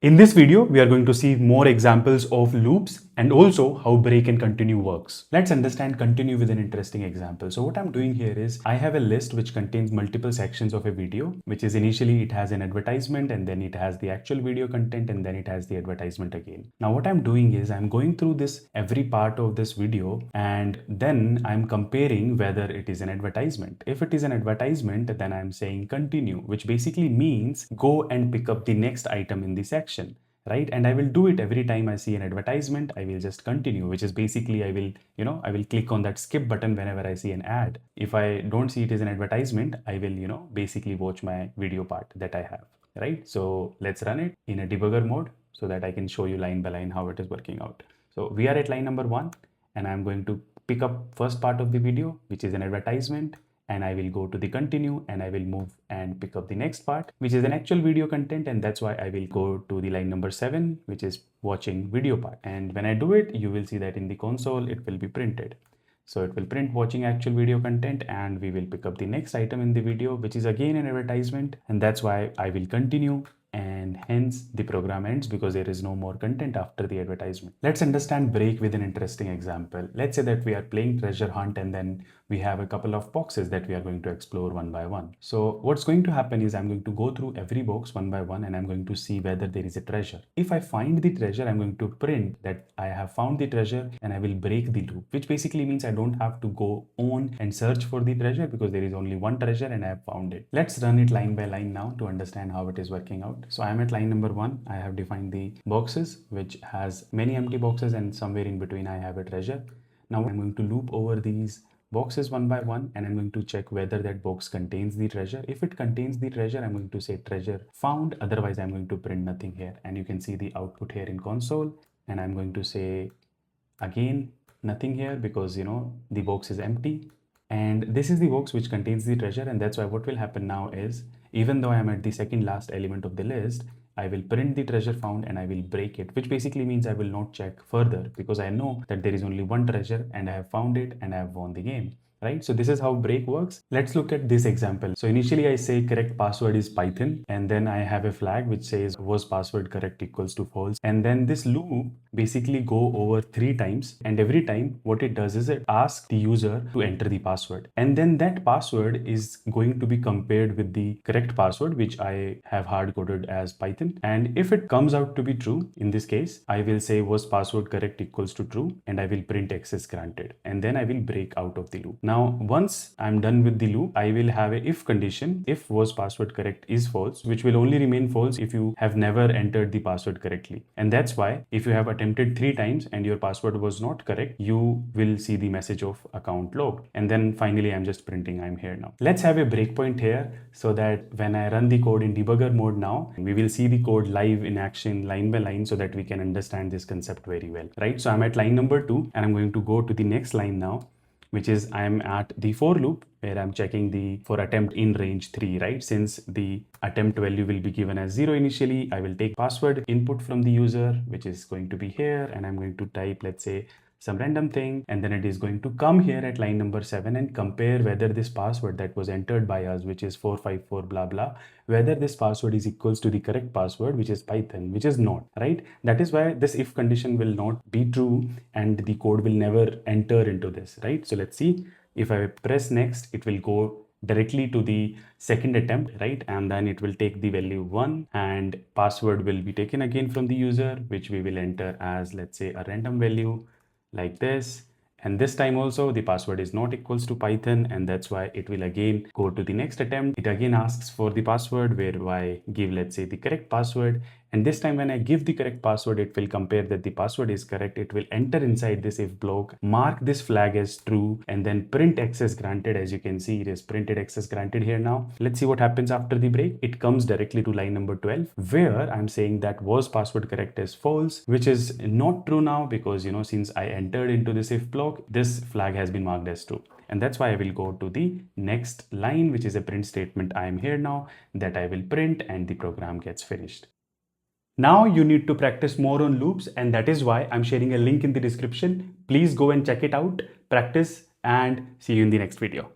In this video, we are going to see more examples of loops and also how break and continue works. Let's understand continue with an interesting example. So what I'm doing here is I have a list which contains multiple sections of a video, which is initially it has an advertisement and then it has the actual video content and then it has the advertisement again. Now what I'm doing is I'm going through this every part of this video and then I'm comparing whether it is an advertisement. If it is an advertisement, then I'm saying continue, which basically means go and pick up the next item in the section. Right, and I will do it every time I see an advertisement. I will just continue, which is basically I will click on that skip button whenever I see an ad. If I don't see it as an advertisement, I will basically watch my video part that I have. Right, so let's run it in a debugger mode so that I can show you line by line how it is working out. So we are at line number 1 and I'm going to pick up first part of the video, which is an advertisement, and I will go to the continue and I will move and pick up the next part, which is an actual video content, and that's why I will go to the line number 7, which is watching video part. And when I do it, you will see that in the console it will be printed. So it will print watching actual video content, and we will pick up the next item in the video, which is again an advertisement, and that's why I will continue, and hence the program ends because there is no more content after the advertisement. Let's understand break with an interesting example. Let's say that we are playing treasure hunt and then we have a couple of boxes that we are going to explore one by one. So what's going to happen is I'm going to go through every box one by one and I'm going to see whether there is a treasure. If I find the treasure, I'm going to print that I have found the treasure and I will break the loop, which basically means I don't have to go on and search for the treasure because there is only one treasure and I have found it. Let's run it line by line now to understand how it is working out. So I'm at line number 1. I have defined the boxes, which has many empty boxes, and somewhere in between I have a treasure. Now I'm going to loop over these boxes one by one and I'm going to check whether that box contains the treasure. If it contains the treasure, I'm going to say treasure found. Otherwise, I'm going to print nothing here. And you can see the output here in console. And I'm going to say again nothing here because the box is empty. And this is the box which contains the treasure, and that's why what will happen now is, even though I'm at the second last element of the list, I will print the treasure found and I will break it, which basically means I will not check further because I know that there is only one treasure and I have found it and I have won the game. Right? So this is how break works. Let's look at this example. So initially I say correct password is Python, and then I have a flag which says was password correct equals to false. And then this loop basically go over 3 times, and every time what it does is it asks the user to enter the password. And then that password is going to be compared with the correct password, which I have hard coded as Python. And if it comes out to be true, in this case, I will say was password correct equals to true, and I will print access granted. And then I will break out of the loop. Now, once I'm done with the loop, I will have a if condition. If was password correct is false, which will only remain false if you have never entered the password correctly. And that's why if you have attempted 3 times and your password was not correct, you will see the message of account logged. And then finally, I'm just printing I'm here now. Let's have a breakpoint here so that when I run the code in debugger mode now, we will see the code live in action line by line so that we can understand this concept very well, right? So I'm at line number 2 and I'm going to go to the next line now, which is I'm at the for loop where I'm checking the for attempt in range 3, right? Since the attempt value will be given as 0 initially, I will take password input from the user, which is going to be here, and I'm going to type, let's say, some random thing, and then it is going to come here at line number 7 and compare whether this password that was entered by us, which is 454 blah blah, whether this password is equals to the correct password, which is Python, which is not, right? That is why this if condition will not be true and the code will never enter into this, right? So let's see. If I press next, it will go directly to the second attempt, right? And then it will take the value 1 and password will be taken again from the user, which we will enter as, let's say, a random value like this. And this time also the password is not equals to Python, and that's why it will again go to the next attempt. It again asks for the password where I give, let's say, the correct password. And this time when I give the correct password, it will compare that the password is correct. It will enter inside this if block, mark this flag as true, and then print access granted. As you can see, it is printed access granted here now. Let's see what happens after the break. It comes directly to line number 12, where I'm saying that was password correct as false, which is not true now because, since I entered into this if block, this flag has been marked as true. And that's why I will go to the next line, which is a print statement. I am here now that I will print and the program gets finished. Now you need to practice more on loops, and that is why I'm sharing a link in the description. Please go and check it out, practice, and see you in the next video.